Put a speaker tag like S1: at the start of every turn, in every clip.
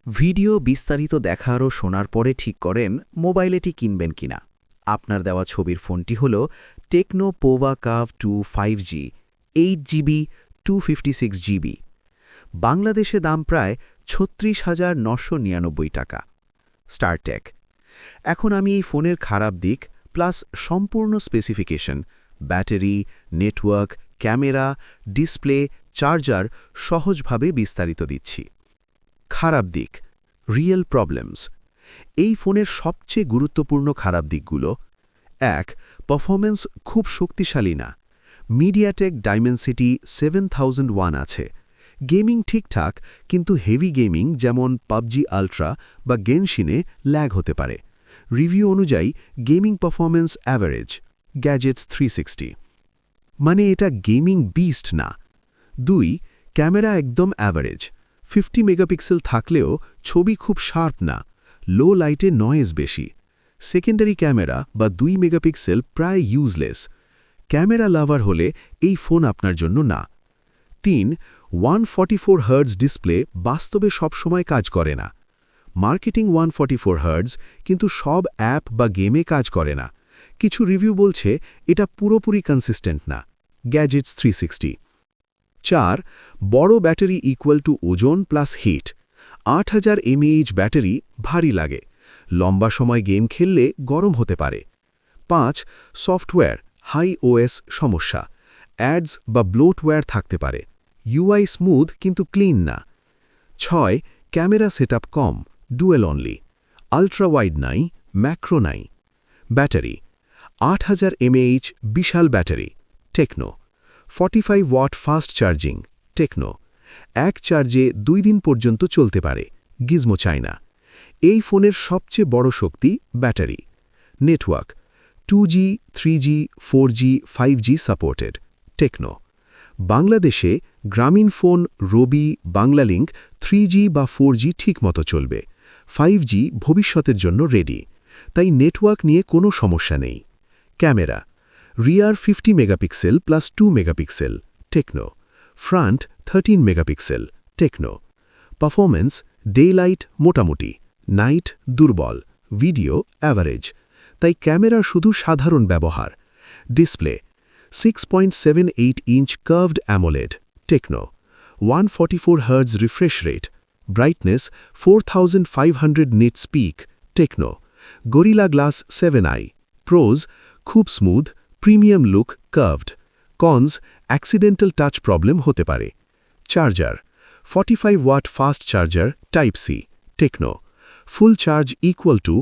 S1: Video বিস্তারিত দেখার ও শোনার পরে ঠিক করেন মোবাইল এটি কিনবেন কিনা। আপনার দেওয়া ছবির ফোনটি হল techno Pova কাভ 2 5G 8GB 256GB। বাংলাদেশে দাম প্রায় ৩৬,৯৯৯ টাকা। স্টারটেক। এখন আমি এই ফোনের খারাপ দিক প্লাস সম্পূর্ণ specification, battery, network, camera, display, charger সহজভাবে বিস্তারিত দিচ্ছি। খারাপ দিক, রিয়েল প্রবলেমস। এই ফোনের সবচেয়ে গুরুত্বপূর্ণ খারাপ দিকগুলো: ১. পারফরম্যান্স খুব শক্তিশালী না। মিডিয়াটেক ডাইমেনসিটি 7001 আছে। গেমিং ঠিকঠাক, কিন্তু হেভি গেমিং যেমন পাবজি আল্ট্রা বা গেনশিনে ল্যাগ হতে পারে। রিভিউ অনুযায়ী গেমিং পারফরম্যান্স অ্যাভারেজ। গ্যাজেটস 360। মানে এটা গেমিং বিস্ট না। ২. ক্যামেরা একদম অ্যাভারেজ। 50 মেগাপিক্সেল থাকলেও ছবি খুব শার্প না, লো লাইটে নয়েজ বেশি। সেকেন্ডারি ক্যামেরা বা 2 মেগাপিক্সেল প্রায় ইউজলেস। ক্যামেরা লাভার হলে এই ফোন আপনার জন্য না। ৩. 144 হার্টজ ডিসপ্লে বাস্তবে সবসময় কাজ করে না। মার্কেটিং 144 হার্টজ, কিন্তু সব অ্যাপ বা গেমে কাজ করে না। কিছু রিভিউ বলছে এটা পুরোপুরি কনসিস্টেন্ট না। গ্যাজেটস 360। ৪. বড় ব্যাটারি ইকুয়াল টু ওজন প্লাস হিট। ৮০০০ mAh ব্যাটারি ভারী লাগে। লম্বা সময় গেম খেললে গরম হতে পারে। ৫. সফটওয়্যার হাই ওএস সমস্যা। অ্যাডস বা ব্লোটওয়্যার থাকতে পারে। ইউআই স্মুথ কিন্তু ক্লিন না। ৬. ক্যামেরা সেটআপ কম, ডুয়েল অনলি। আল্ট্রা ওয়াইড নাই, ম্যাক্রো নাই। ব্যাটারি ৮০০০ mAh বিশাল battery. Tecno. 45 watt fast charging. Tecno. এক চার্জে 2 দিন পর্যন্ত চলতে পারে। Gizmo China. এই ফোনের সবচেয়ে বড় শক্তি battery. Network 2G 3G 4G 5G supported. Tecno. বাংলাদেশে গ্রামীণ ফোন রবি বাংলালিংক 3G বা 4G ঠিকমতো চলবে। 5G ভবিষ্যতের জন্য রেডি। তাই নেটওয়ার্ক নিয়ে কোনো সমস্যা নেই। Camera rear 50 megapixel plus 2 megapixel. Tecno. Front 13 megapixel. Tecno. Performance daylight মোটামুটি, নাইট দুর্বল, ভিডিও অ্যাভারেজ। তাই ক্যামেরা শুধু সাধারণ ব্যবহার। Display 6.78 inch curved AMOLED. Tecno. 144 hertz refresh rate. Brightness 4500 nits peak. Tecno. Gorilla Glass 7i। Pros খুব smooth, premium look, curved. Cons accidental touch problem হতে পারে। Charger 45 watt fast charger type C. Tecno. Full charge equal to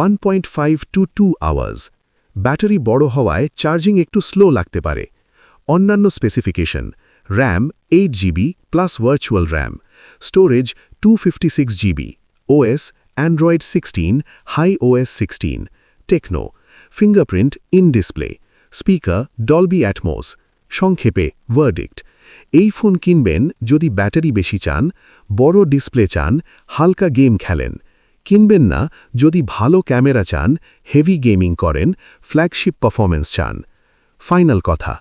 S1: 1.5 to 2 hours. Battery বড় হওয়ায় charging একটু slow লাগতে পারে। অন্যান্য specification: RAM 8GB plus virtual RAM, storage 256GB, OS Android 16, Hi OS 16। Tecno. Fingerprint in display, speaker Dolby Atmos. সংক্ষেপে verdict: এই phone কিনবেন যদি ব্যাটারি বেশি চান, বড় ডিসপ্লে চান, হালকা গেম খেলেন। কিনবেন না যদি ভালো ক্যামেরা চান, হেভি গেমিং করেন, ফ্ল্যাগশিপ পারফরম্যান্স চান। ফাইনাল কথা,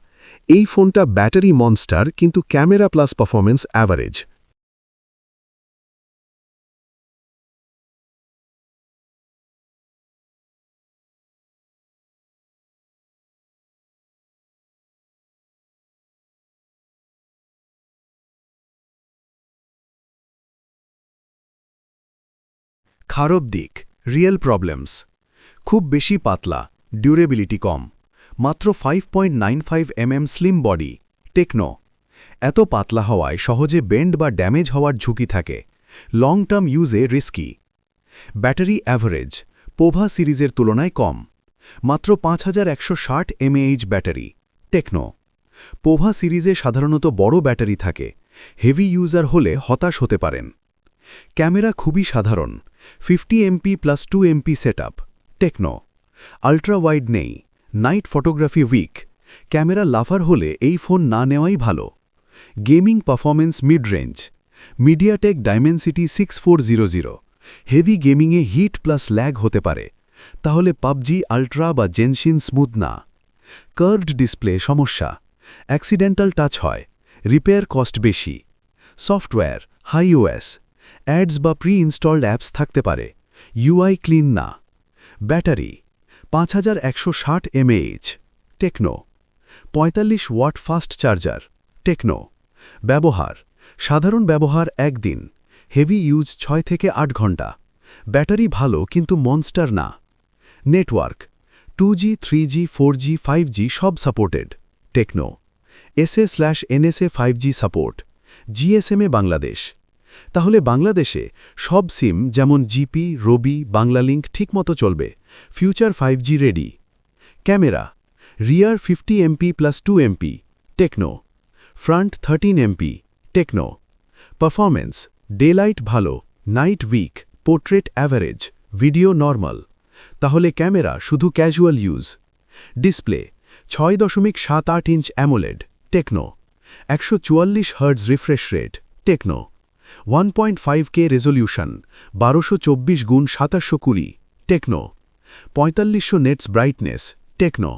S1: এই ফোনটা ব্যাটারি মনস্টার, কিন্তু ক্যামেরা প্লাস পারফরম্যান্স অ্যাভারেজ।
S2: খারাপ দিক, রিয়েল প্রবলেমস: খুব বেশি পাতলা, ডিউরেবিলিটি কম। মাত্র 5.95 mm স্লিম বডি। টেকনো। এত পাতলা হওয়ায় সহজে বেন্ড বা ড্যামেজ হওয়ার ঝুঁকি থাকে। লং টার্ম ইউজে রিস্কি। ব্যাটারি অ্যাভারেজ, পোভা সিরিজের তুলনায় কম। মাত্র 5160 mAh ব্যাটারি। টেকনো। পোভা সিরিজে সাধারণত বড় ব্যাটারি থাকে। হেভি ইউজার হলে হতাশ হতে পারেন। ক্যামেরা খুবই সাধারণ, 50 MP plus 2 MP setup. Tecno. Ultra wide নেই, night photography weak. Camera lover হলে এই ফোন না নেওয়াই ভালো। Gaming performance mid range, MediaTek Dimensity 6400। Heavy গেমিংয়ে হিট প্লাস ল্যাগ হতে পারে, তাহলে পাবজি আল্ট্রা বা জেনশিন স্মুথ না। কার্ভড ডিসপ্লে সমস্যা, অ্যাক্সিডেন্টাল টাচ হয়, রিপেয়ার কস্ট বেশি। সফটওয়্যার হাই ওএস, অ্যাডস বা প্রি ইনস্টলড অ্যাপস থাকতে পারে, ইউআই ক্লিন না। Battery 5160 mAh, techno. 45 watt fast charger, techno. ব্যবহার সাধারণ ব্যবহার 1 দিন, হেভি ইউজ 6 থেকে 8 ঘন্টা। ব্যাটারি ভালো কিন্তু মনস্টার না। Network 2G, 3G, 4G, 5G সব supported, Tecno. SA/NSA 5G support, GSM Bangladesh. তাহলে বাংলাদেশে সব সিম যেমন জিপি, রবি, বাংলালিংক ঠিকমতো চলবে, future 5G ready. Camera rear 50 MP + 2 MP, Tecno. Front 13 MP, Tecno. Performance daylight ভালো, night weak, portrait average, video normal. তাহলে camera শুধু casual use. Display 6.78 inch AMOLED, Tecno. 144 hertz refresh rate, Tecno. 1.5K resolution, 1224x2720, Tecno. 4500 nits brightness, Tecno.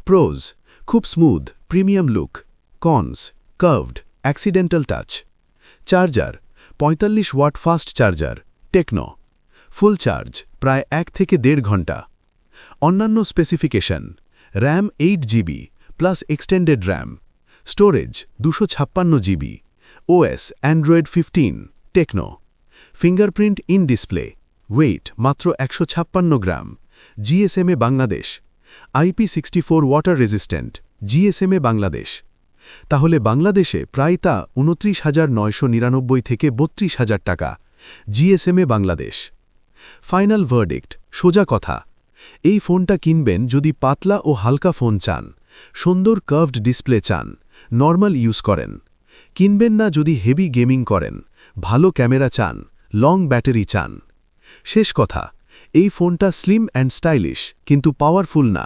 S2: Pros খুব smooth, premium look. Cons curved, accidental touch. Charger 45 watt fast charger, Tecno. Full charge প্রায় 1 থেকে 1.5 ঘন্টা। অন্যান্য specification RAM 8GB plus extended RAM, storage 256 GB, OS android 15, Tecno. Fingerprint in display, weight মাত্র 156 gram, GSM Bangladesh. IP64 water resistant, GSM Bangladesh. তাহলে বাংলাদেশে প্রায় তা 29,999 থেকে 32,000 টাকা, GSM বাংলাদেশ। ফাইনাল ভার্ডিক্ট, সোজা কথা, এই ফোনটা কিনবেন যদি পাতলা ও হালকা ফোন চান, সুন্দর কার্ভড ডিসপ্লে চান, নর্মাল ইউজ করেন। কিনবেন না যদি হেভি গেমিং করেন, ভালো ক্যামেরা চান, লং ব্যাটারি চান। শেষ কথা, এই ফোনটা স্লিম অ্যান্ড স্টাইলিশ কিন্তু পাওয়ারফুল না।